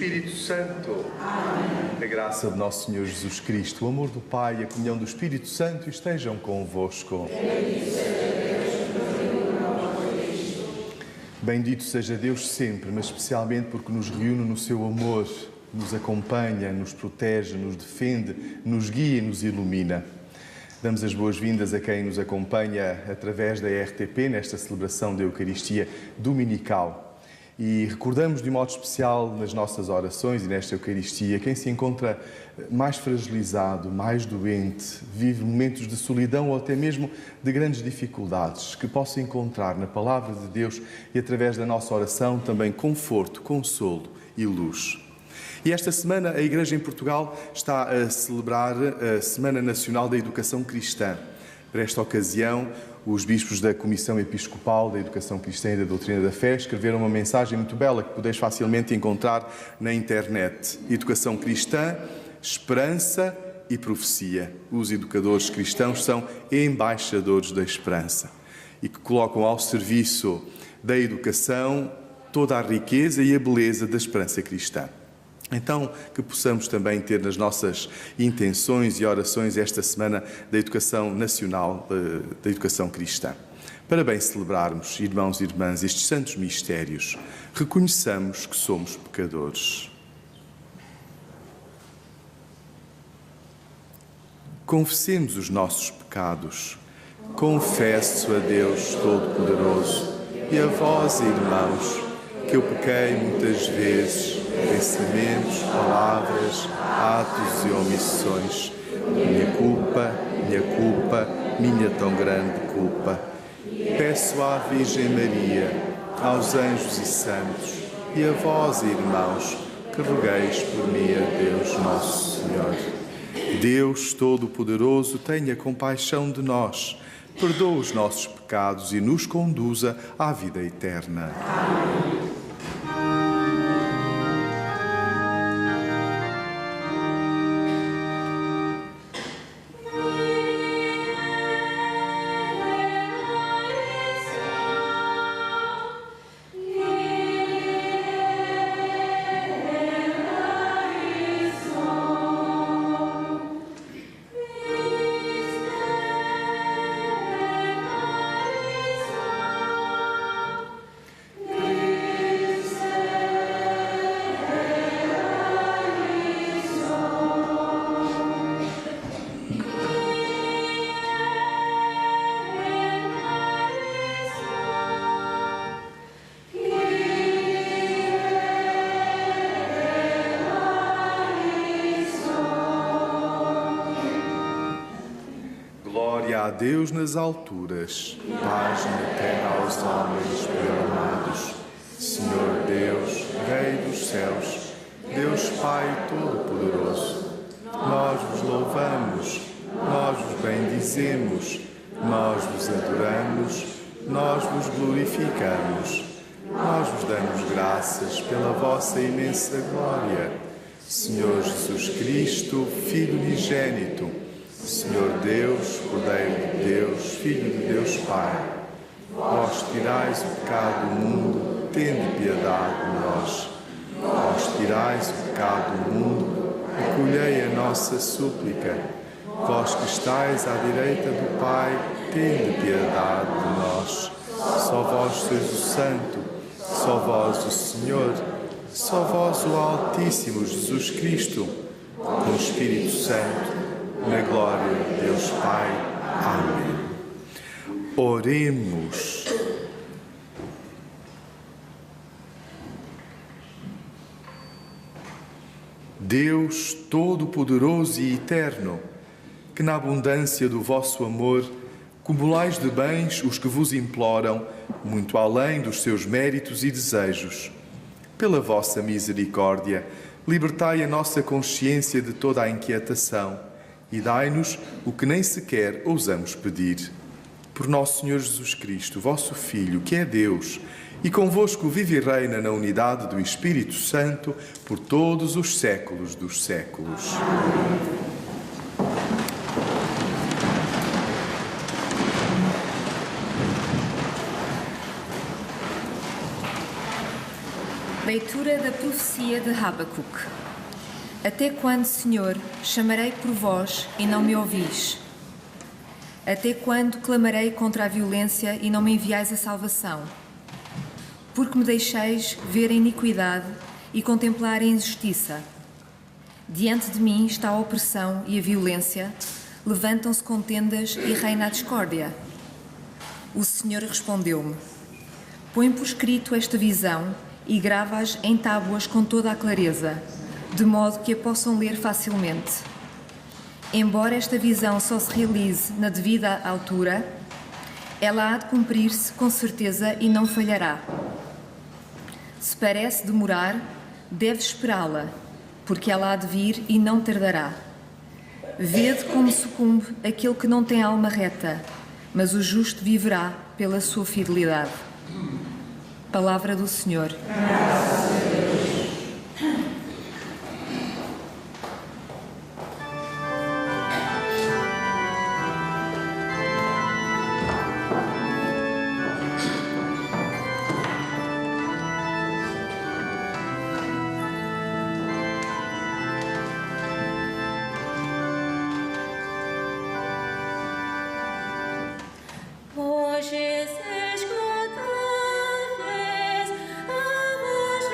Espírito Santo. Amém. A graça de nosso Senhor Jesus Cristo, o amor do Pai e a comunhão do Espírito Santo estejam convosco. Bendito seja Deus sempre, mas especialmente porque nos reúne no seu amor, nos acompanha, nos protege, nos defende, nos guia e nos ilumina. Damos as boas-vindas a quem nos acompanha através da RTP nesta celebração da Eucaristia Dominical. E recordamos de modo especial nas nossas orações e nesta Eucaristia quem se encontra mais fragilizado, mais doente, vive momentos de solidão ou até mesmo de grandes dificuldades, que possa encontrar na Palavra de Deus e através da nossa oração também conforto, consolo e luz. E esta semana a Igreja em Portugal está a celebrar a Semana Nacional da Educação Cristã. Para esta ocasião, os bispos da Comissão Episcopal da Educação Cristã e da Doutrina da Fé escreveram uma mensagem muito bela que podeis facilmente encontrar na internet. Educação cristã, esperança e profecia. Os educadores cristãos são embaixadores da esperança e que colocam ao serviço da educação toda a riqueza e a beleza da esperança cristã. Então, que possamos também ter nas nossas intenções e orações esta Semana da Educação Nacional, da Educação Cristã. Para bem celebrarmos, irmãos e irmãs, estes santos mistérios, reconheçamos que somos pecadores. Confessemos os nossos pecados. Confesso a Deus Todo-Poderoso e a vós, irmãos, que eu pequei muitas vezes, pensamentos, palavras, atos e omissões. Minha tão grande culpa. Peço à Virgem Maria, aos anjos e santos, e a vós, irmãos, que rogueis por mim a Deus Nosso Senhor. Deus Todo-Poderoso, tenha compaixão de nós, perdoa os nossos pecados e nos conduza à vida eterna. Amém. Glória a Deus nas alturas, paz na terra aos homens bem-amados. Senhor Deus, Rei dos céus, Deus Pai Todo-Poderoso, nós vos louvamos, nós vos bendizemos, nós vos adoramos, nós vos glorificamos, nós vos damos graças pela vossa imensa glória. Senhor Jesus Cristo, Filho unigênito, Senhor Deus, Cordeiro de Deus, Filho de Deus Pai, vós tirais o pecado do mundo, tende piedade de nós. Vós tirais o pecado do mundo, acolhei a nossa súplica. Vós que estais à direita do Pai, tende piedade de nós. Só vós sois o Santo, só vós o Senhor, só vós o Altíssimo Jesus Cristo, com o Espírito Santo, na glória de Deus Pai. Amém. Oremos. Deus Todo-Poderoso e Eterno, que na abundância do vosso amor cumulais de bens os que vos imploram, muito além dos seus méritos e desejos. Pela vossa misericórdia, libertai a nossa consciência de toda a inquietação e dai-nos o que nem sequer ousamos pedir. Por nosso Senhor Jesus Cristo, vosso Filho, que é Deus, e convosco vive e reina na unidade do Espírito Santo, por todos os séculos dos séculos. Leitura da profecia de Habacuque. Até quando, Senhor, chamarei por vós e não me ouvis? Até quando clamarei contra a violência e não me enviais a salvação? Porque me deixeis ver a iniquidade e contemplar a injustiça. Diante de mim está a opressão e a violência, levantam-se contendas e reina a discórdia. O Senhor respondeu-me: põe por escrito esta visão e grava-as em tábuas com toda a clareza, de modo que a possam ler facilmente. Embora esta visão só se realize na devida altura, ela há de cumprir-se com certeza e não falhará. Se parece demorar, deve esperá-la, porque ela há de vir e não tardará. Vede como sucumbe aquele que não tem alma reta, mas o justo viverá pela sua fidelidade. Palavra do Senhor. Graças a Deus. Hoje se escuta a voz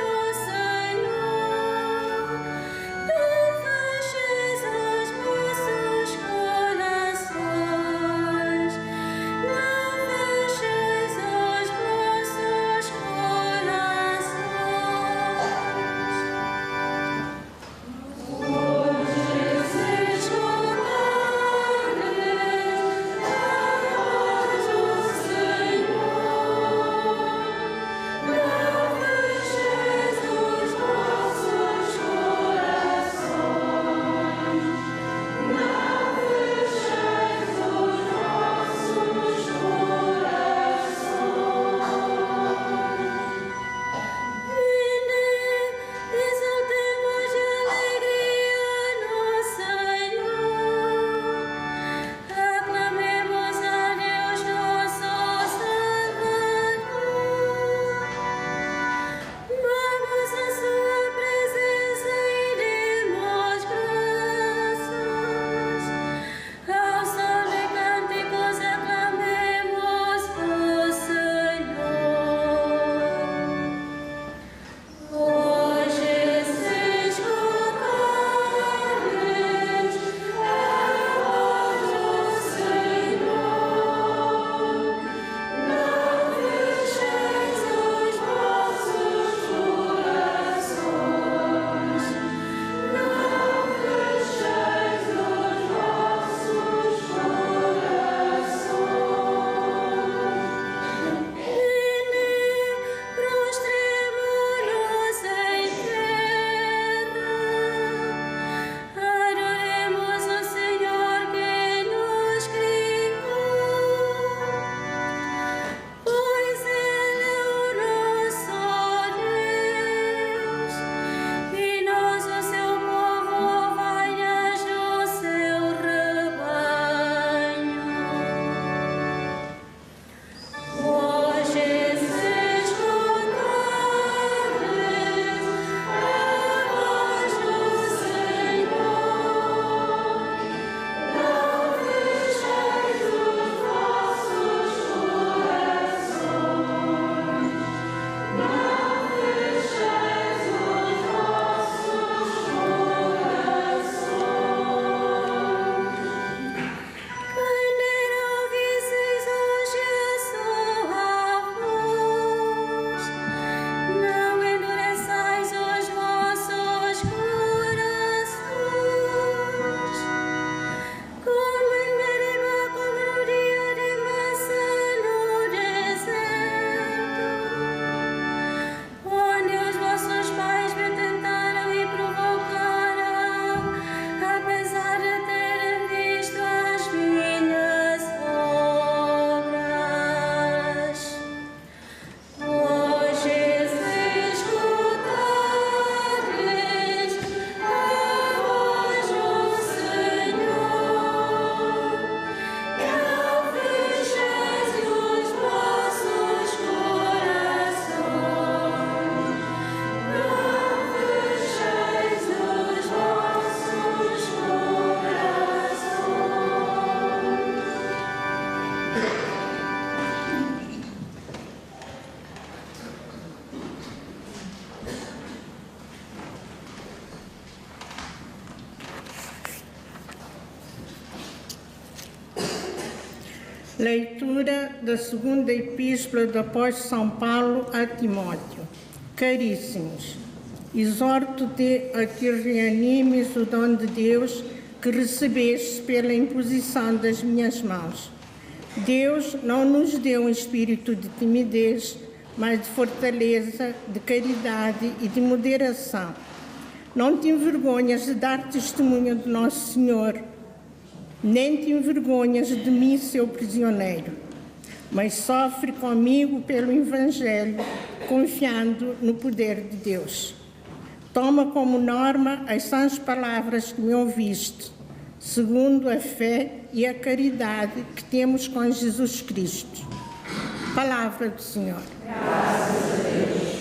Leitura da segunda epístola do apóstolo São Paulo a Timóteo. Caríssimos, exorto-te a que reanimes o dom de Deus que recebeste pela imposição das minhas mãos. Deus não nos deu um espírito de timidez, mas de fortaleza, de caridade e de moderação. Não te envergonhas de dar testemunho do nosso Senhor, nem te envergonhas de mim, seu prisioneiro, mas sofre comigo pelo Evangelho, confiando no poder de Deus. Toma como norma as sãs palavras que me ouviste, segundo a fé e a caridade que temos com Jesus Cristo. Palavra do Senhor. Graças a Deus.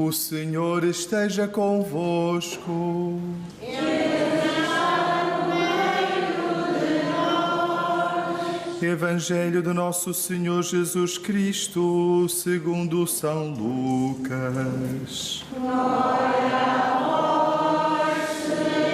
O Senhor esteja convosco. Evangelho do nosso Senhor Jesus Cristo, segundo São Lucas. Glória a vós, Senhor.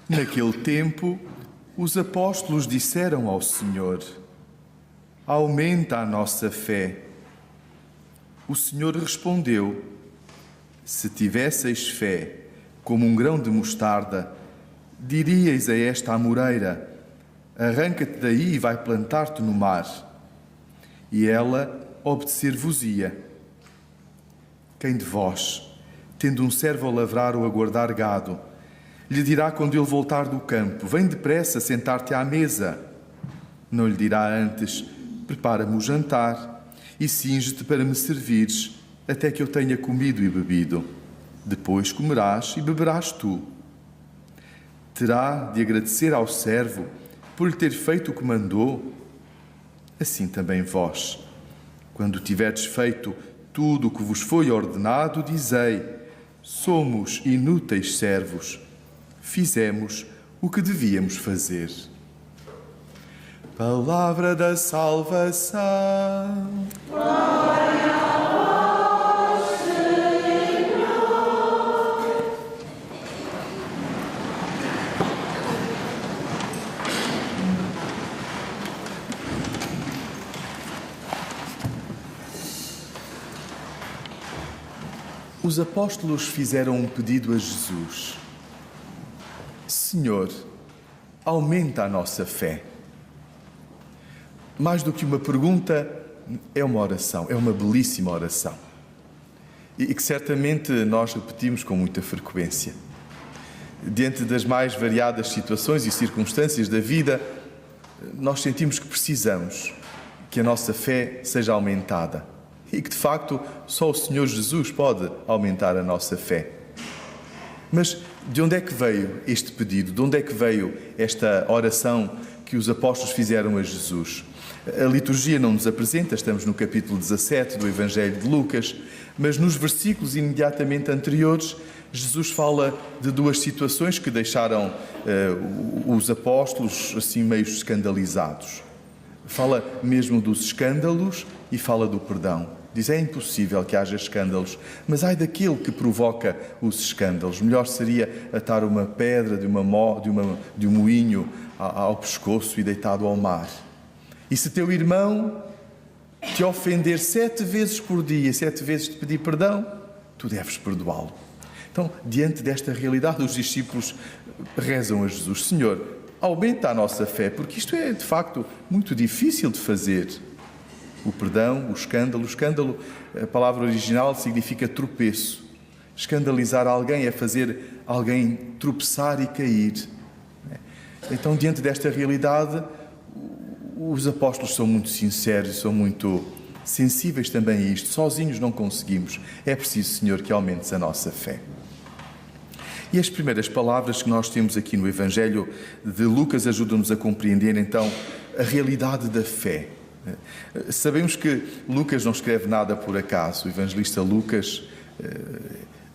Naquele tempo, os apóstolos disseram ao Senhor: aumenta a nossa fé. O Senhor respondeu: se tivesseis fé como um grão de mostarda, diríeis a esta amoreira: arranca-te daí e vai plantar-te no mar, e ela obedecer-vos-ia. Quem de vós, tendo um servo a lavrar ou a guardar gado, lhe dirá quando ele voltar do campo: vem depressa sentar-te à mesa? Não lhe dirá antes: prepara-me o jantar e cinge-te para me servires, até que eu tenha comido e bebido. Depois comerás e beberás tu. Terá de agradecer ao servo por lhe ter feito o que mandou? Assim também vós, quando tiverdes feito tudo o que vos foi ordenado, dizei: somos inúteis servos. Fizemos o que devíamos fazer. Palavra da salvação. Glória a vós, Senhor. Os apóstolos fizeram um pedido a Jesus: Senhor, aumenta a nossa fé. Mais do que uma pergunta, é uma oração, é uma belíssima oração. e que certamente nós repetimos com muita frequência. Diante das mais variadas situações e circunstâncias da vida, nós sentimos que precisamos que a nossa fé seja aumentada e que, de facto, só o Senhor Jesus pode aumentar a nossa fé. Mas de onde é que veio este pedido? De onde é que veio esta oração que os apóstolos fizeram a Jesus? A liturgia não nos apresenta, estamos no capítulo 17 do Evangelho de Lucas, mas nos versículos imediatamente anteriores, Jesus fala de duas situações que deixaram os apóstolos assim meio escandalizados. Fala mesmo dos escândalos e fala do perdão. Diz, é impossível que haja escândalos, mas ai daquele que provoca os escândalos. Melhor seria atar uma pedra de um moinho ao pescoço e deitado ao mar. E se teu irmão te ofender 7 vezes por dia, 7 vezes te pedir perdão, tu deves perdoá-lo. Então, diante desta realidade, os discípulos rezam a Jesus: Senhor, aumenta a nossa fé, porque isto é, de facto, muito difícil de fazer. O perdão, o escândalo, a palavra original significa tropeço. Escandalizar alguém é fazer alguém tropeçar e cair. Então, diante desta realidade, os apóstolos são muito sinceros, são muito sensíveis também a isto. Sozinhos não conseguimos. É preciso, Senhor, que aumentes a nossa fé. E as primeiras palavras que nós temos aqui no Evangelho de Lucas ajudam-nos a compreender, então, a realidade da fé. Sabemos que Lucas não escreve nada por acaso. O evangelista Lucas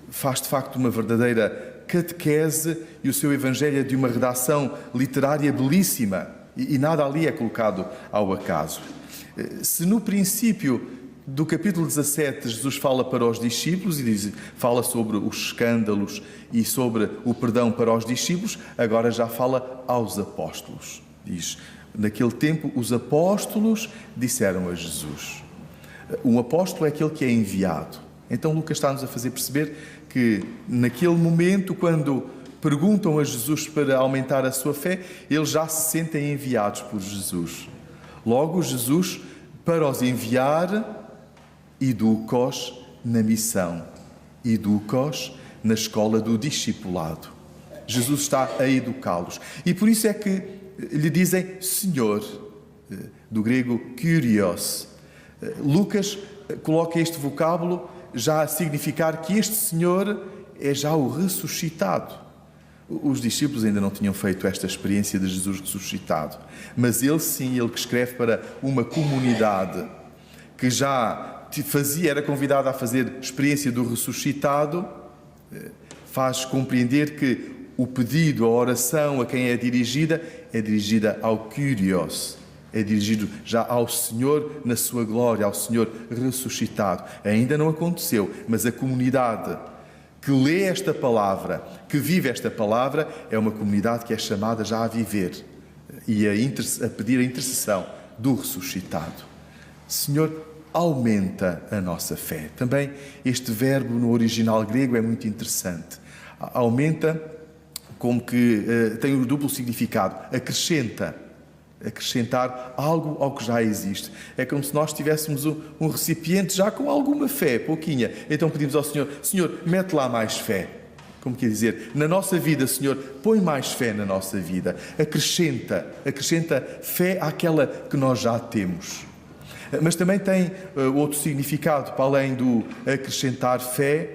faz, de facto, uma verdadeira catequese e o seu Evangelho é de uma redação literária belíssima e nada ali é colocado ao acaso. Se no princípio do capítulo 17 Jesus fala para os discípulos e fala sobre os escândalos e sobre o perdão para os discípulos, agora já fala aos apóstolos. Diz: naquele tempo os apóstolos disseram a Jesus. Um apóstolo é aquele que é enviado. Então Lucas está-nos a fazer perceber que naquele momento, quando perguntam a Jesus para aumentar a sua fé, eles já se sentem enviados por Jesus. Logo, Jesus, para os enviar, educa-os na missão, educa-os na escola do discipulado. Jesus está a educá-los. E por isso é que lhe dizem Senhor, do grego Kyrios. Lucas coloca este vocábulo já a significar que este Senhor é já o ressuscitado. Os discípulos ainda não tinham feito esta experiência de Jesus ressuscitado, mas ele sim, ele que escreve para uma comunidade que já era convidada a fazer experiência do ressuscitado, faz compreender que o pedido, a oração a quem é dirigida ao Kyrios, é dirigido já ao Senhor na sua glória, ao Senhor ressuscitado. Ainda não aconteceu, mas a comunidade que lê esta palavra, que vive esta palavra, é uma comunidade que é chamada já a viver e a pedir a intercessão do ressuscitado. Senhor, aumenta a nossa fé. Também este verbo no original grego é muito interessante. Aumenta como que tem o duplo significado, acrescentar algo ao que já existe. É como se nós tivéssemos um recipiente já com alguma fé, pouquinha. Então pedimos ao Senhor: Senhor, mete lá mais fé. Como quer dizer, na nossa vida, Senhor, põe mais fé na nossa vida. Acrescenta fé àquela que nós já temos. Mas também tem outro significado, para além do acrescentar fé,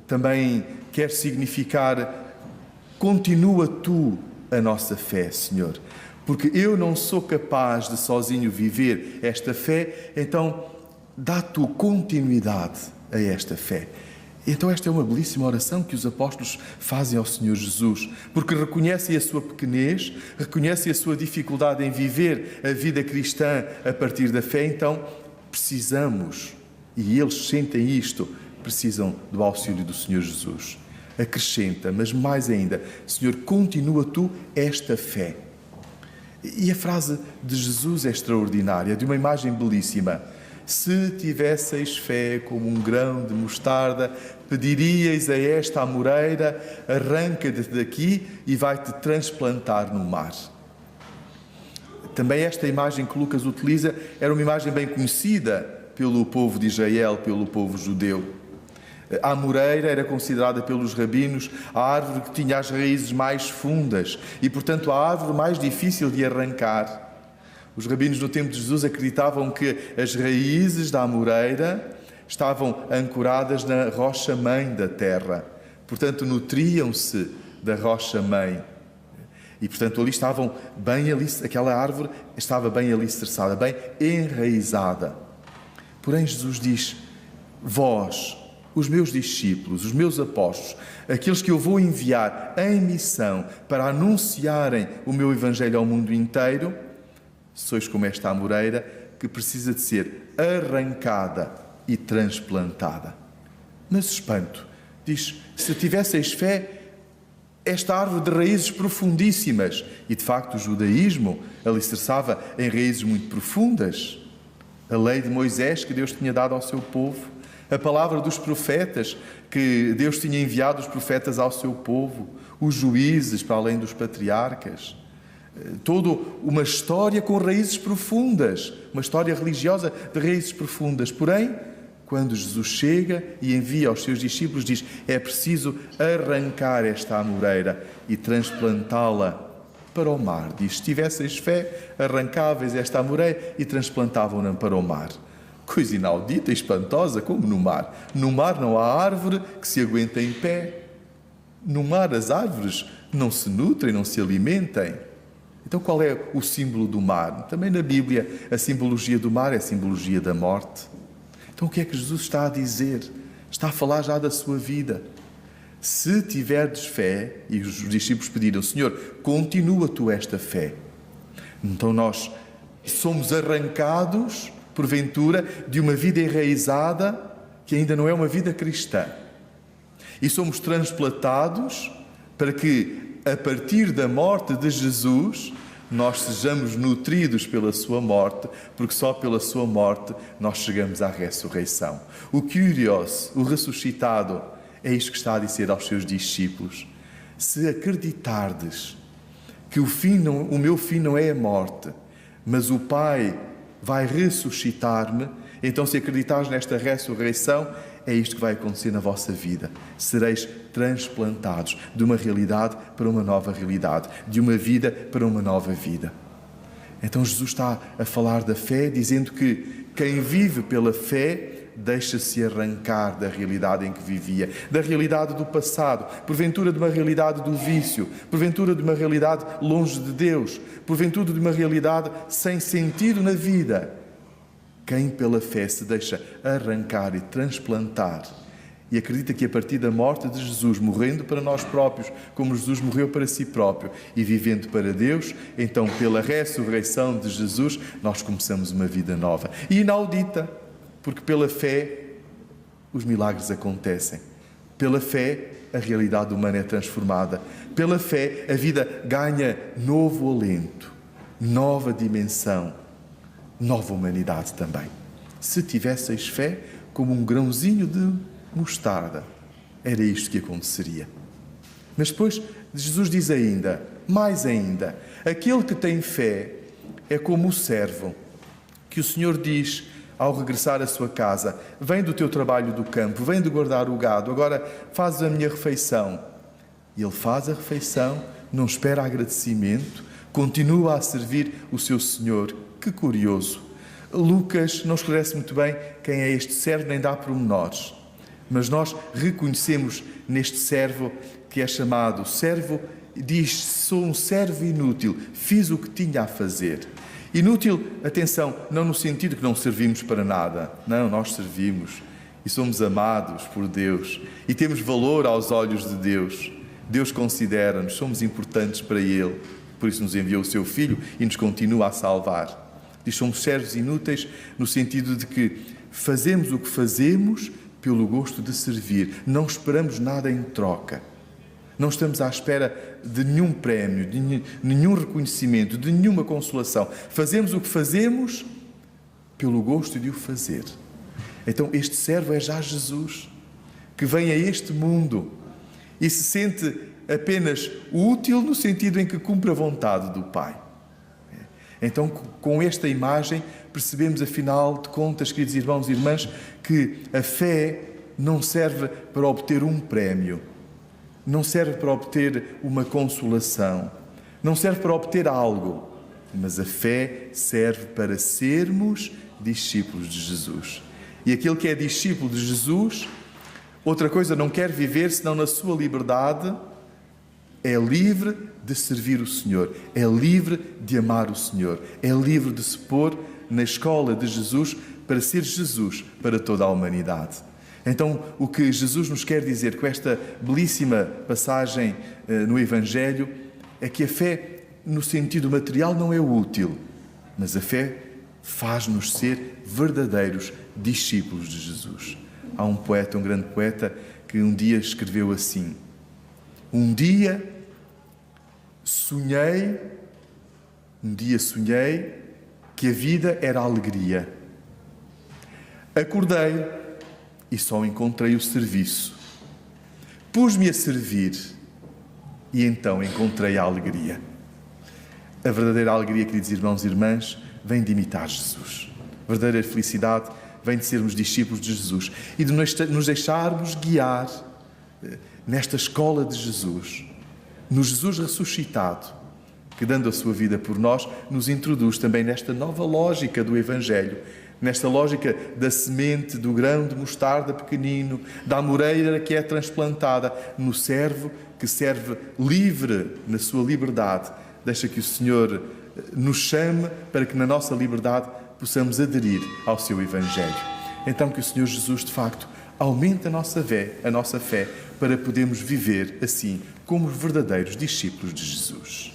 também quer significar: continua tu a nossa fé, Senhor. Porque eu não sou capaz de sozinho viver esta fé, então dá tu continuidade a esta fé. Então esta é uma belíssima oração que os apóstolos fazem ao Senhor Jesus, porque reconhecem a sua pequenez, reconhecem a sua dificuldade em viver a vida cristã a partir da fé, então precisamos, e eles sentem isto, precisam do auxílio do Senhor Jesus. Acrescenta, mas mais ainda: Senhor, continua tu esta fé. E a frase de Jesus é extraordinária, de uma imagem belíssima. Se tivesseis fé como um grão de mostarda, pediríeis a esta amoreira: arranca-te daqui e vai-te transplantar no mar. Também esta imagem que Lucas utiliza era uma imagem bem conhecida pelo povo de Israel, pelo povo judeu. A amoreira era considerada pelos rabinos a árvore que tinha as raízes mais fundas e, portanto, a árvore mais difícil de arrancar. Os rabinos no tempo de Jesus acreditavam que as raízes da amoreira estavam ancoradas na rocha-mãe da terra. Portanto, nutriam-se da rocha-mãe. E, portanto, ali estavam bem aquela árvore estava bem alicerçada, bem enraizada. Porém, Jesus diz: vós, os meus discípulos, os meus apóstolos, aqueles que eu vou enviar em missão para anunciarem o meu evangelho ao mundo inteiro, sois como esta amoreira que precisa de ser arrancada e transplantada. Mas espanto, diz: se tivesseis fé, esta árvore de raízes profundíssimas, e de facto o judaísmo alicerçava em raízes muito profundas, a lei de Moisés que Deus tinha dado ao seu povo, a palavra dos profetas que Deus tinha enviado os profetas ao seu povo, os juízes para além dos patriarcas, toda uma história com raízes profundas, uma história religiosa de raízes profundas. Porém, quando Jesus chega e envia aos seus discípulos, diz: é preciso arrancar esta amoreira e transplantá-la para o mar. Diz: se tivesseis fé, arrancáveis esta amoreira e transplantavam-na para o mar. Coisa inaudita e espantosa, como no mar. No mar não há árvore que se aguente em pé. No mar as árvores não se nutrem, não se alimentem. Então qual é o símbolo do mar? Também na Bíblia a simbologia do mar é a simbologia da morte. Então o que é que Jesus está a dizer? Está a falar já da sua vida. Se tiverdes fé, e os discípulos pediram: Senhor, continua tu esta fé. Então nós somos arrancados, porventura, de uma vida enraizada que ainda não é uma vida cristã. E somos transplantados para que, a partir da morte de Jesus, nós sejamos nutridos pela sua morte, porque só pela sua morte nós chegamos à ressurreição. O Kyrios, o ressuscitado, é isto que está a dizer aos seus discípulos: se acreditardes que o meu fim não é a morte, mas o Pai vai ressuscitar-me, então, se acreditares nesta ressurreição, é isto que vai acontecer na vossa vida. Sereis transplantados de uma realidade para uma nova realidade, de uma vida para uma nova vida. Então Jesus está a falar da fé, dizendo que quem vive pela fé deixa-se arrancar da realidade em que vivia, da realidade do passado, porventura de uma realidade do vício, porventura de uma realidade longe de Deus, porventura de uma realidade sem sentido na vida. Quem pela fé se deixa arrancar e transplantar e acredita que a partir da morte de Jesus, morrendo para nós próprios, como Jesus morreu para si próprio e vivendo para Deus, então pela ressurreição de Jesus nós começamos uma vida nova e inaudita, porque pela fé os milagres acontecem. Pela fé a realidade humana é transformada. Pela fé a vida ganha novo alento, nova dimensão, nova humanidade também. Se tivesseis fé como um grãozinho de mostarda, era isto que aconteceria. Mas depois Jesus diz ainda, mais ainda: aquele que tem fé é como o servo que o Senhor diz ao regressar à sua casa: vem do teu trabalho do campo, vem de guardar o gado, agora fazes a minha refeição. E ele faz a refeição, não espera agradecimento, continua a servir o seu Senhor. Que curioso! Lucas não esclarece muito bem quem é este servo, nem dá pormenores. Mas nós reconhecemos neste servo que é chamado servo, diz: sou um servo inútil, fiz o que tinha a fazer. Inútil, atenção, não no sentido que não servimos para nada. Não, nós servimos e somos amados por Deus e temos valor aos olhos de Deus. Deus considera-nos, somos importantes para Ele. Por isso nos enviou o seu Filho e nos continua a salvar. Diz: somos servos inúteis no sentido de que fazemos o que fazemos pelo gosto de servir. Não esperamos nada em troca. Não estamos à espera de nenhum prémio, de nenhum reconhecimento, de nenhuma consolação. Fazemos o que fazemos pelo gosto de o fazer. Então este servo é já Jesus, que vem a este mundo e se sente apenas útil no sentido em que cumpre a vontade do Pai. Então, com esta imagem, percebemos, afinal de contas, queridos irmãos e irmãs, que a fé não serve para obter um prémio, não serve para obter uma consolação, não serve para obter algo, mas a fé serve para sermos discípulos de Jesus. E aquele que é discípulo de Jesus, outra coisa não quer viver senão na sua liberdade, é livre de servir o Senhor, é livre de amar o Senhor, é livre de se pôr na escola de Jesus para ser Jesus para toda a humanidade. Então, o que Jesus nos quer dizer com esta belíssima passagem no Evangelho é que a fé, no sentido material, não é útil, mas a fé faz-nos ser verdadeiros discípulos de Jesus. Há um poeta, um grande poeta, que um dia escreveu assim: um dia sonhei que a vida era alegria. Acordei e só encontrei o serviço. Pus-me a servir e então encontrei a alegria. A verdadeira alegria, queridos irmãos e irmãs, vem de imitar Jesus. A verdadeira felicidade vem de sermos discípulos de Jesus e de nos deixarmos guiar nesta escola de Jesus, no Jesus ressuscitado, que, dando a sua vida por nós, nos introduz também nesta nova lógica do Evangelho, nesta lógica da semente, do grão de mostarda pequenino, da amoreira que é transplantada, no servo que serve livre na sua liberdade. Deixa que o Senhor nos chame para que na nossa liberdade possamos aderir ao seu Evangelho. Então que o Senhor Jesus, de facto, aumente a nossa fé para podermos viver assim como verdadeiros discípulos de Jesus.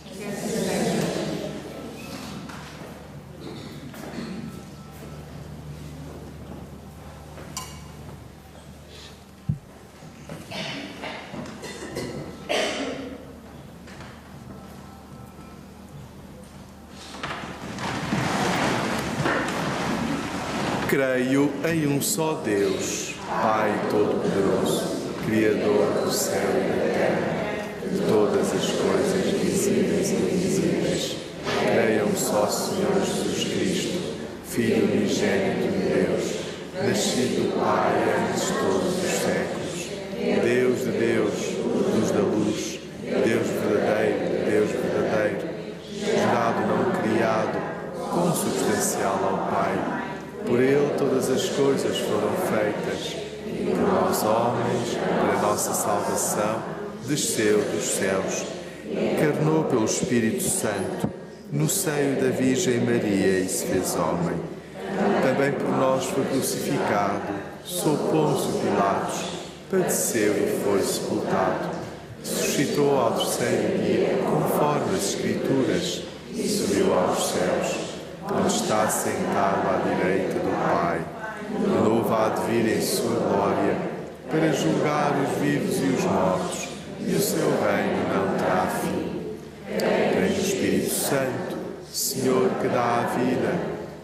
Creio em um só Deus, Pai Todo-Poderoso, Criador do céu e da terra, de todas as coisas visíveis e invisíveis. Creio em um só Senhor Jesus Cristo, Filho unigênito de Deus, nascido do Pai antes de todos os séculos, Deus de Deus, luz da luz, Deus verdadeiro, gerado não criado, consubstancial ao Pai. Por Ele todas as coisas foram feitas, e por nós homens, para a nossa salvação, desceu dos céus, encarnou pelo Espírito Santo, no seio da Virgem Maria e se fez homem. Também por nós foi crucificado, sob Pôncio Pilatos, padeceu e foi sepultado. Ressuscitou ao terceiro dia, conforme as Escrituras, e subiu aos céus, onde está sentado à direita do Pai. De novo há de vir em sua glória, para julgar os vivos e os mortos, e o seu reino não terá fim. Creio no Espírito Santo, Senhor que dá a vida,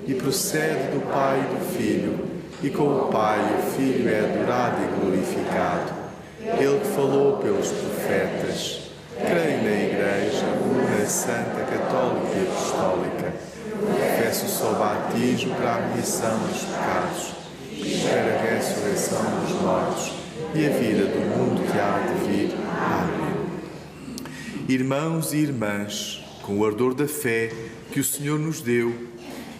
e procede do Pai e do Filho, e com o Pai e o Filho é adorado e glorificado. Ele que falou pelos profetas. Creio na Igreja, una, santa, católica e apostólica. Confesso o seu batismo para a remissão dos pecados. Espero a ressurreição dos mortos e a vida do mundo que há de vir. Amém. Irmãos e irmãs, com o ardor da fé que o Senhor nos deu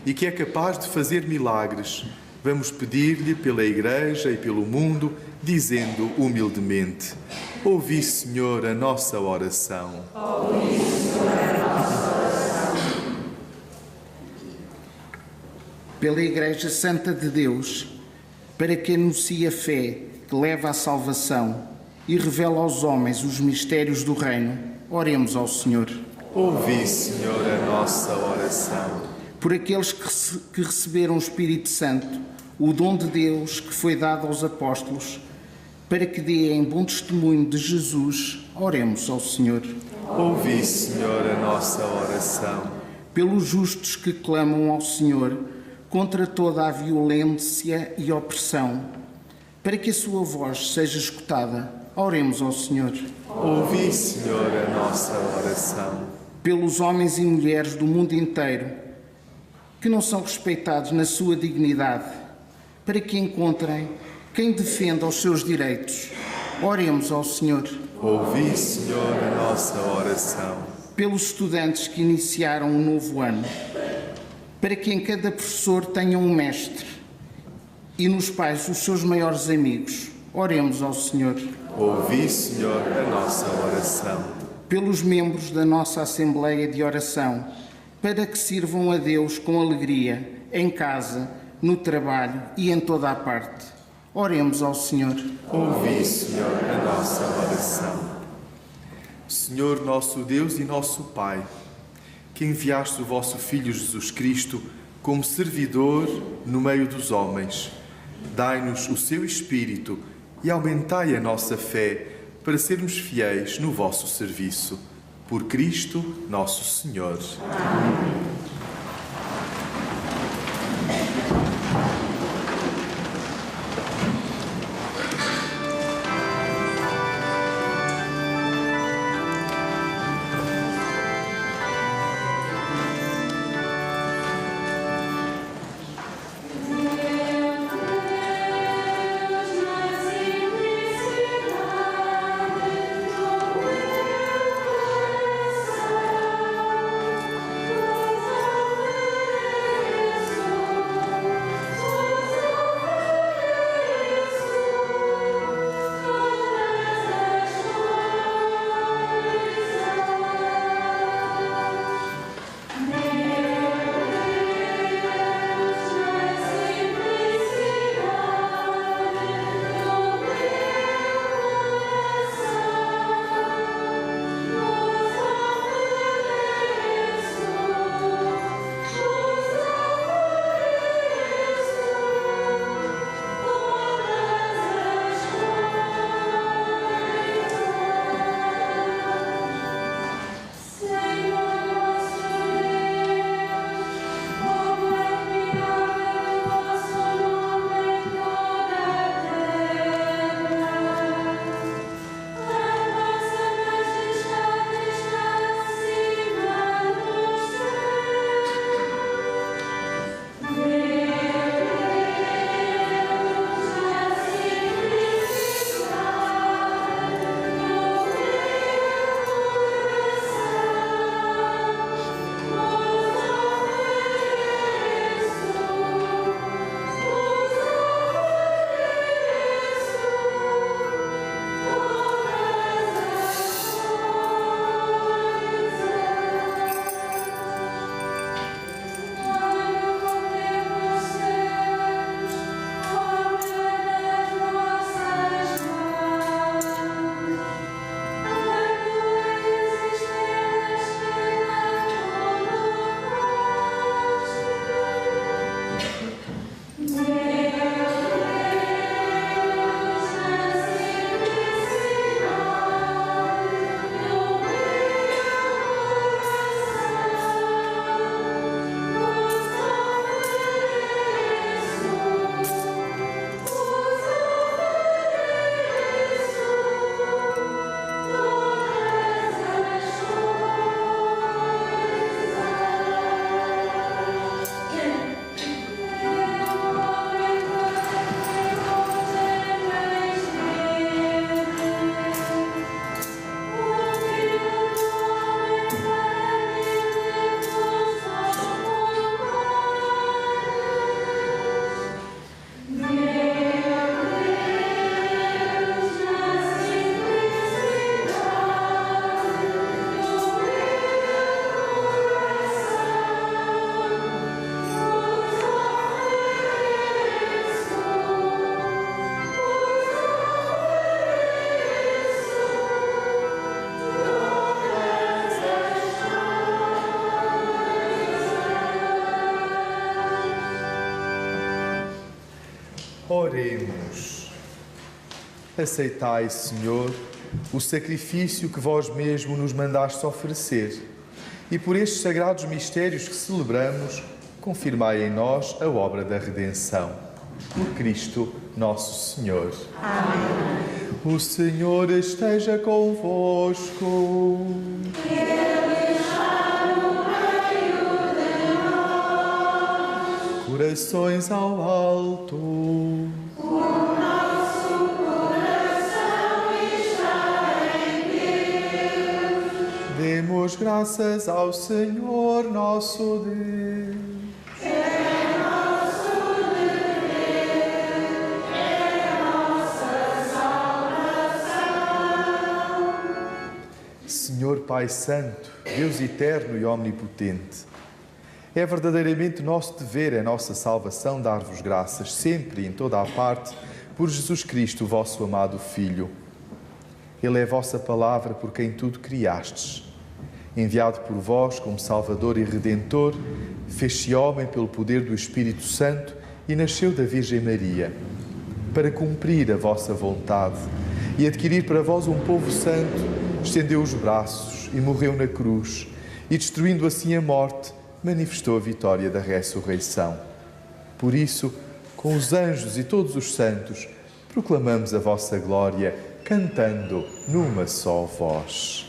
e que é capaz de fazer milagres, vamos pedir-lhe pela Igreja e pelo mundo, dizendo humildemente: ouvi, Senhor, a nossa oração. Ouvi, Senhor, a nossa oração. Pela Igreja Santa de Deus, para que anuncie a fé que leva à salvação e revela aos homens os mistérios do reino, oremos ao Senhor. Ouvi, Senhor, a nossa oração. Por aqueles que receberam o Espírito Santo, o dom de Deus que foi dado aos apóstolos, para que deem bom testemunho de Jesus, oremos ao Senhor. Ouvi, Senhor, a nossa oração. Pelos justos que clamam ao Senhor contra toda a violência e opressão, para que a sua voz seja escutada, oremos ao Senhor. Ouvi, Senhor, a nossa oração. Pelos homens e mulheres do mundo inteiro, que não são respeitados na sua dignidade, para que encontrem quem defenda os seus direitos. Oremos ao Senhor. Ouvi, Senhor, a nossa oração. Pelos estudantes que iniciaram um novo ano, para que em cada professor tenha um mestre e nos pais os seus maiores amigos. Oremos ao Senhor. Ouvi, Senhor, a nossa oração. Pelos membros da nossa Assembleia de Oração, para que sirvam a Deus com alegria, em casa, no trabalho e em toda a parte. Oremos ao Senhor. Ouvi, Senhor, a nossa oração. Senhor, nosso Deus e nosso Pai, que enviaste o vosso Filho Jesus Cristo como servidor no meio dos homens, dai-nos o seu Espírito e aumentai a nossa fé para sermos fiéis no vosso serviço. Por Cristo, nosso Senhor. Amém. Oremos. Aceitai, Senhor, o sacrifício que vós mesmo nos mandastes oferecer, e por estes sagrados mistérios que celebramos, confirmai em nós a obra da redenção. Por Cristo, nosso Senhor. Amém. O Senhor esteja convosco. Ele está no meio de nós. Corações ao alto. O nosso Demos graças ao Senhor nosso Deus. Senhor Pai Santo, Deus eterno e omnipotente, é verdadeiramente nosso dever, é nossa salvação dar-vos graças, sempre e em toda a parte, por Jesus Cristo, vosso amado Filho. Ele é a vossa palavra por quem tudo criastes. Enviado por vós como Salvador e Redentor, fez-se homem pelo poder do Espírito Santo e nasceu da Virgem Maria, para cumprir a vossa vontade e adquirir para vós um povo santo, estendeu os braços e morreu na cruz, e destruindo assim a morte, manifestou a vitória da ressurreição. Por isso, com os anjos e todos os santos, proclamamos a vossa glória, cantando numa só voz.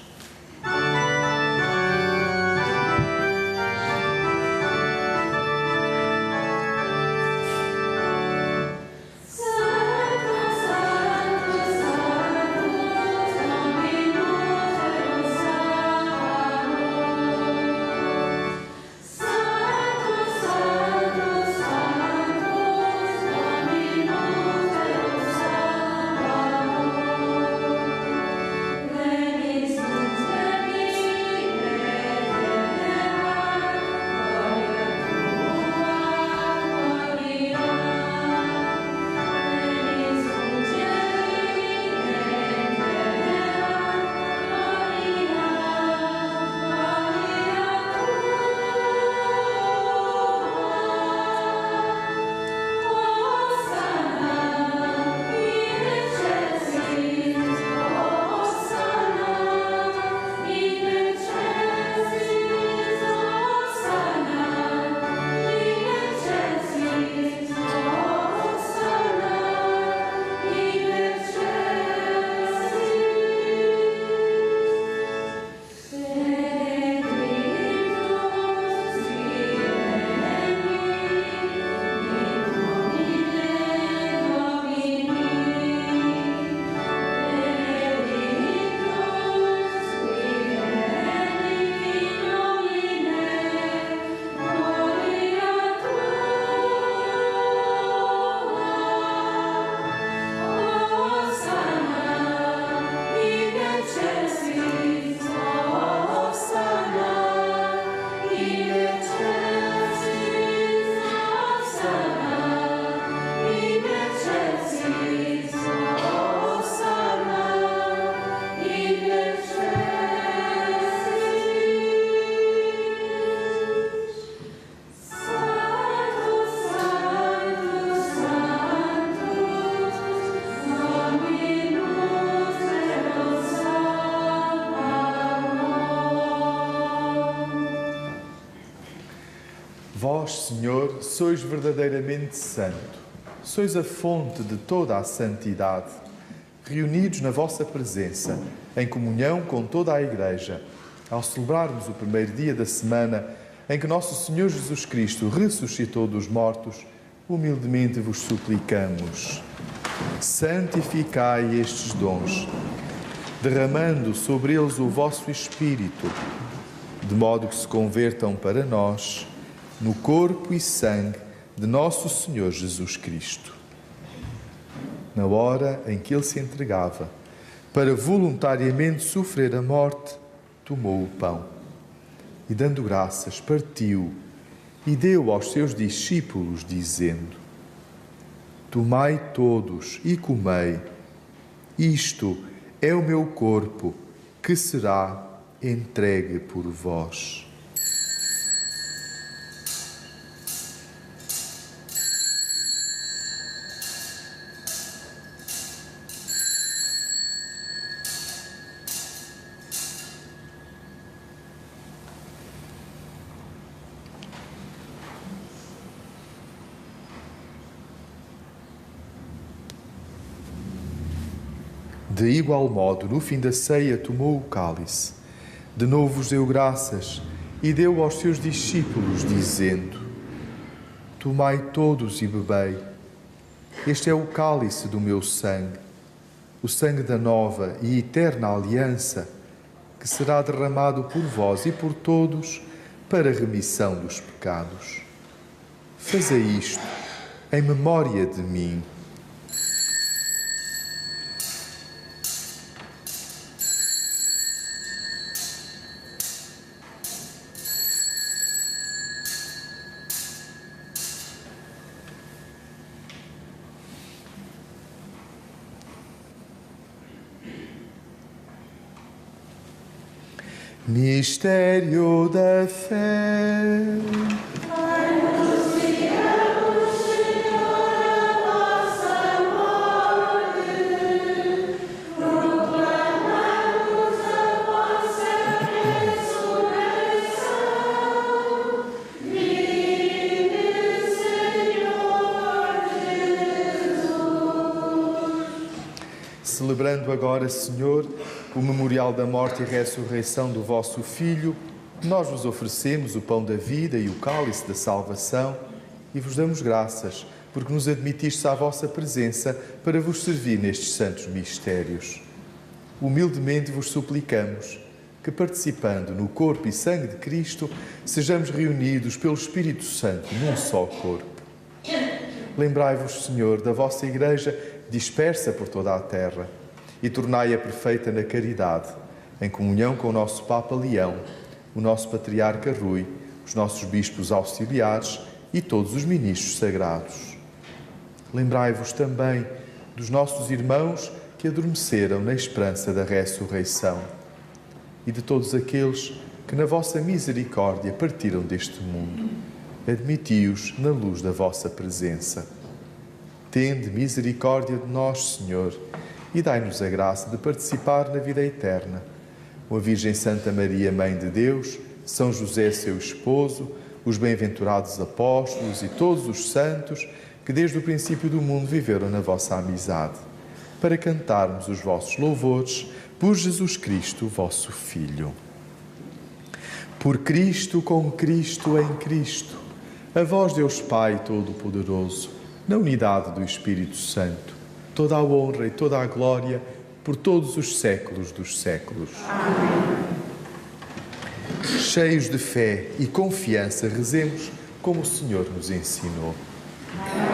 Vós, Senhor, sois verdadeiramente santo, sois a fonte de toda a santidade. Reunidos na vossa presença, em comunhão com toda a Igreja, ao celebrarmos o primeiro dia da semana em que nosso Senhor Jesus Cristo ressuscitou dos mortos, humildemente vos suplicamos: santificai estes dons, derramando sobre eles o vosso Espírito, de modo que se convertam para nós no corpo e sangue de nosso Senhor Jesus Cristo. Na hora em que ele se entregava para voluntariamente sofrer a morte, tomou o pão e, dando graças, partiu e deu aos seus discípulos, dizendo: tomai todos e comei, isto é o meu corpo, que será entregue por vós. De igual modo, no fim da ceia, tomou o cálice, de novo vos deu graças e deu aos seus discípulos, dizendo: tomai todos e bebei, este é o cálice do meu sangue, o sangue da nova e eterna aliança, que será derramado por vós e por todos para a remissão dos pecados. Fazei isto em memória de mim. Mistério da fé. Anunciamos, Senhor, a vossa morte, proclamamos a vossa ressurreição. Vinde, Senhor Jesus. Celebrando agora, Senhor, o memorial da morte e ressurreição do vosso Filho, nós vos oferecemos o pão da vida e o cálice da salvação e vos damos graças, porque nos admitistes à vossa presença para vos servir nestes santos mistérios. Humildemente vos suplicamos que, participando no corpo e sangue de Cristo, sejamos reunidos pelo Espírito Santo num só corpo. Lembrai-vos, Senhor, da vossa Igreja dispersa por toda a terra, e tornai-a perfeita na caridade, em comunhão com o nosso Papa Leão, o nosso Patriarca Rui, os nossos bispos auxiliares e todos os ministros sagrados. Lembrai-vos também dos nossos irmãos que adormeceram na esperança da ressurreição e de todos aqueles que na vossa misericórdia partiram deste mundo. Admiti-os na luz da vossa presença. Tende misericórdia de nós, Senhor, e dai-nos a graça de participar na vida eterna. Com a Virgem Santa Maria, Mãe de Deus, São José, seu esposo, os bem-aventurados apóstolos e todos os santos que desde o princípio do mundo viveram na vossa amizade, para cantarmos os vossos louvores por Jesus Cristo, vosso Filho. Por Cristo, com Cristo, em Cristo, a vós, Deus Pai Todo-Poderoso, na unidade do Espírito Santo, toda a honra e toda a glória por todos os séculos dos séculos. Amém. Cheios de fé e confiança, rezemos como o Senhor nos ensinou.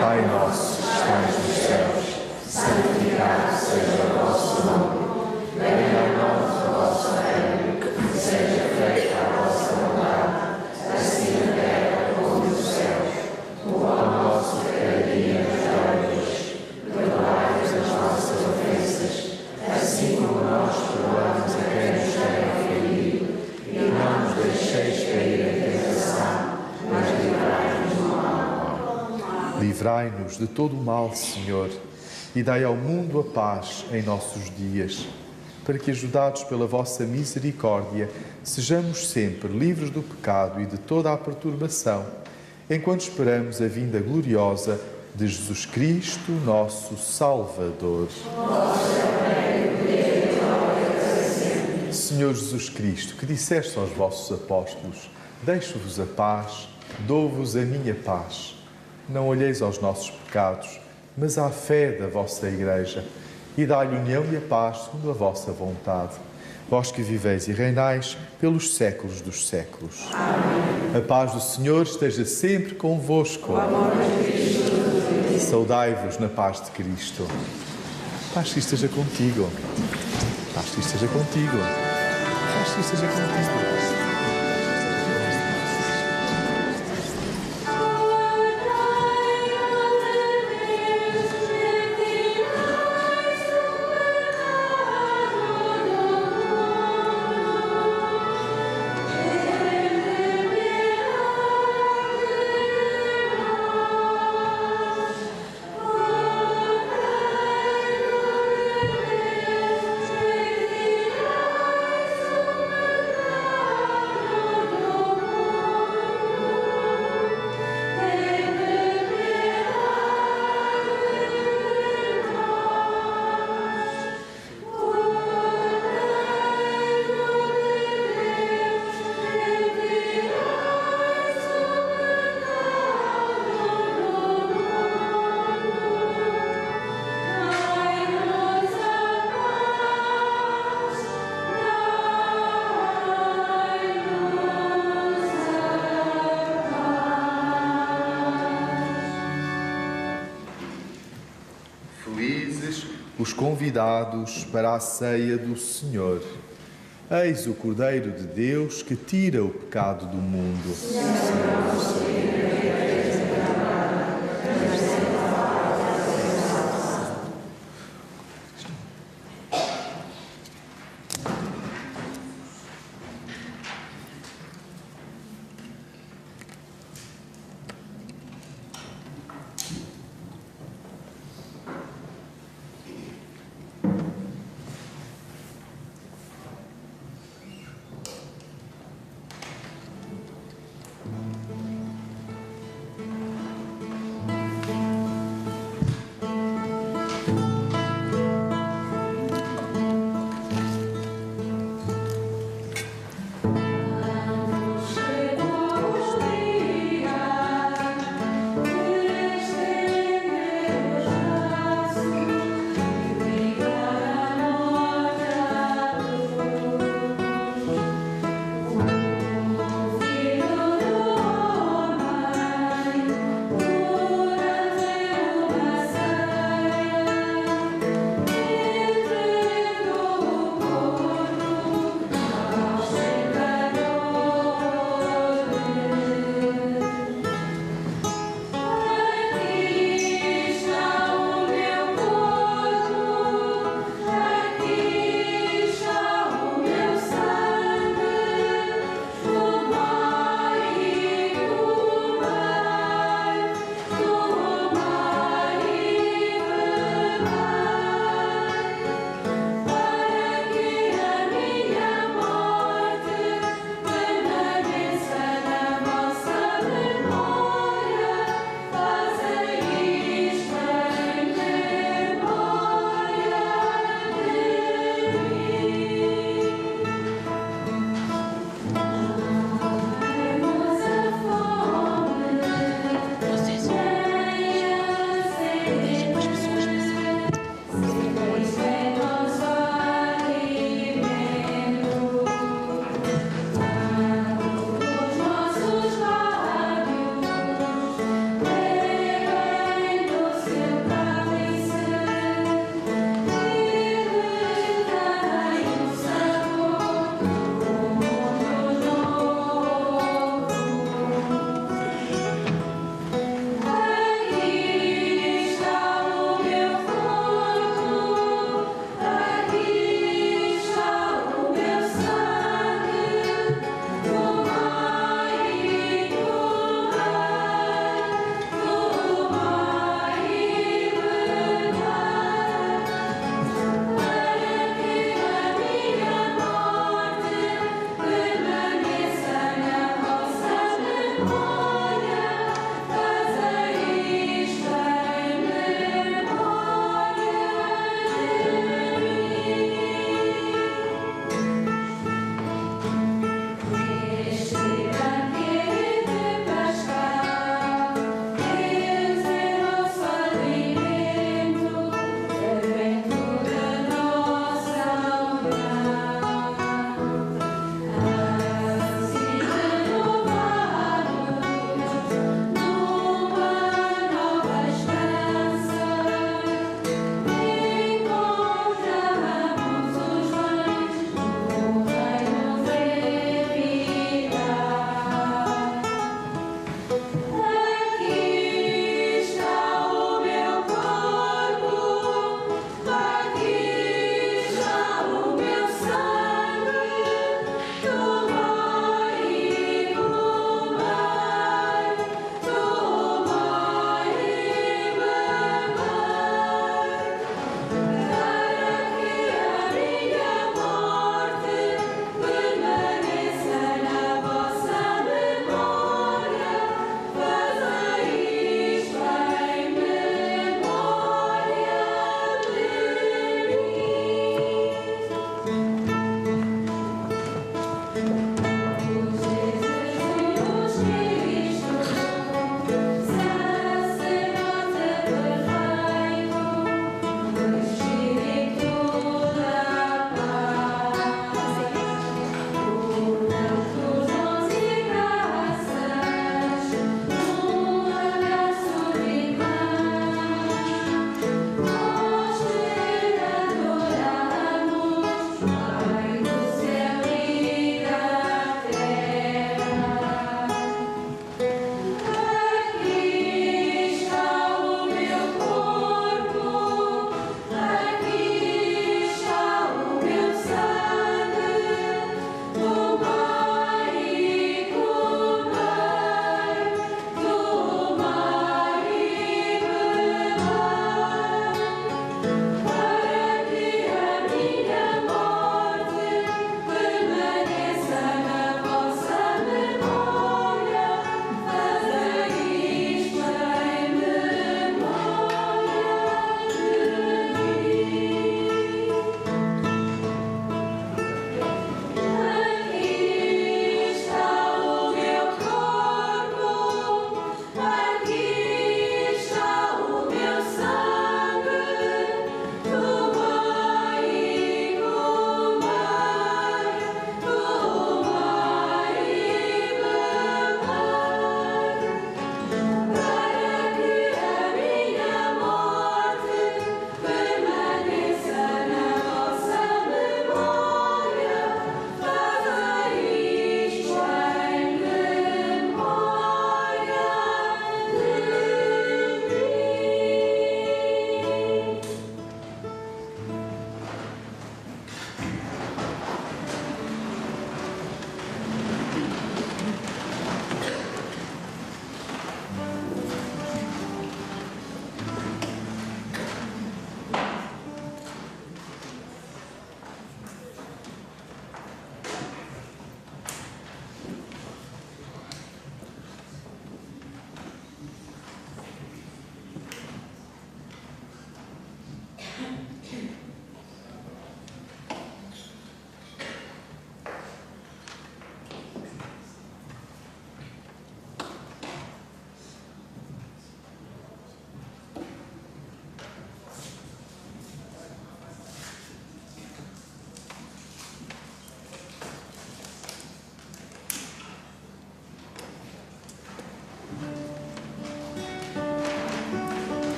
Pai nosso, que estás nos céus, santificado seja o vosso nome. Venha a nós o vosso reino, seja feita a vossa vontade, assim na terra como nos céus. O pão nosso de cada dia nos dai hoje. Perdoai-nos as nossas ofensas, assim como nós perdoamos a quem nos tem ofendido. E não nos deixeis cair em tentação, mas livrai-nos do mal. Livrai-nos de todo o mal, Senhor, e dai ao mundo a paz em nossos dias, para que, ajudados pela vossa misericórdia, sejamos sempre livres do pecado e de toda a perturbação, enquanto esperamos a vinda gloriosa de Jesus Cristo, nosso Salvador. Senhor Jesus Cristo, que disseste aos vossos apóstolos: deixo-vos a paz, dou-vos a minha paz. Não olheis aos nossos pecados, mas à fé da vossa Igreja, e dai-lhe união e a paz segundo a vossa vontade. Vós que viveis e reinais pelos séculos dos séculos. Amém. A paz do Senhor esteja sempre convosco. Saudai-vos na paz de Cristo. Paz que esteja contigo. Paz que esteja contigo. Paz que esteja contigo. os convidados para a ceia do Senhor. Eis o Cordeiro de Deus que tira o pecado do mundo.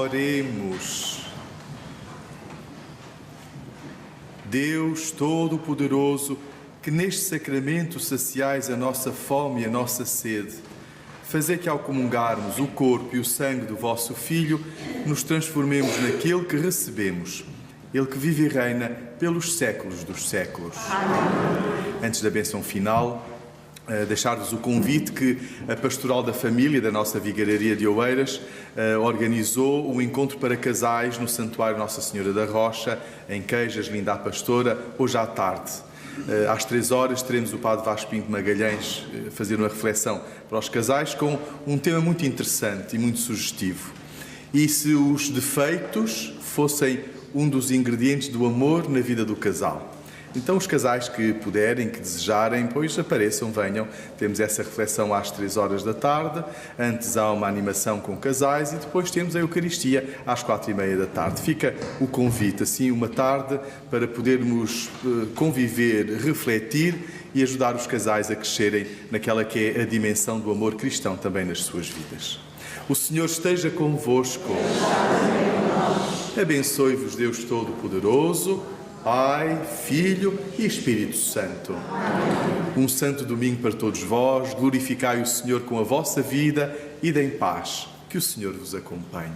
Oremos. Deus Todo-Poderoso, que neste sacramento saciais a nossa fome e a nossa sede, fazei que ao comungarmos o corpo e o sangue do vosso Filho, nos transformemos naquele que recebemos, ele que vive e reina pelos séculos dos séculos. Amém. Antes da bênção final, deixar-vos o convite que a Pastoral da Família da nossa Vigararia de Oeiras organizou um encontro para casais no Santuário Nossa Senhora da Rocha, em Queijas, Linda a Pastora, hoje à tarde. Às 3h teremos o Padre Vasco Pinto Magalhães fazer uma reflexão para os casais com um tema muito interessante e muito sugestivo. E se os defeitos fossem um dos ingredientes do amor na vida do casal? Então os casais que puderem, que desejarem, pois apareçam, venham. Temos essa reflexão às 3h da tarde, antes há uma animação com casais e depois temos a Eucaristia às 4h30 da tarde. Fica o convite, assim, uma tarde para podermos conviver, refletir e ajudar os casais a crescerem naquela que é a dimensão do amor cristão também nas suas vidas. O Senhor esteja convosco. Abençoe-vos Deus Todo-Poderoso, Pai, Filho e Espírito Santo. Amém. Um santo domingo para todos vós. Glorificai o Senhor com a vossa vida e deem paz. Que o Senhor vos acompanhe.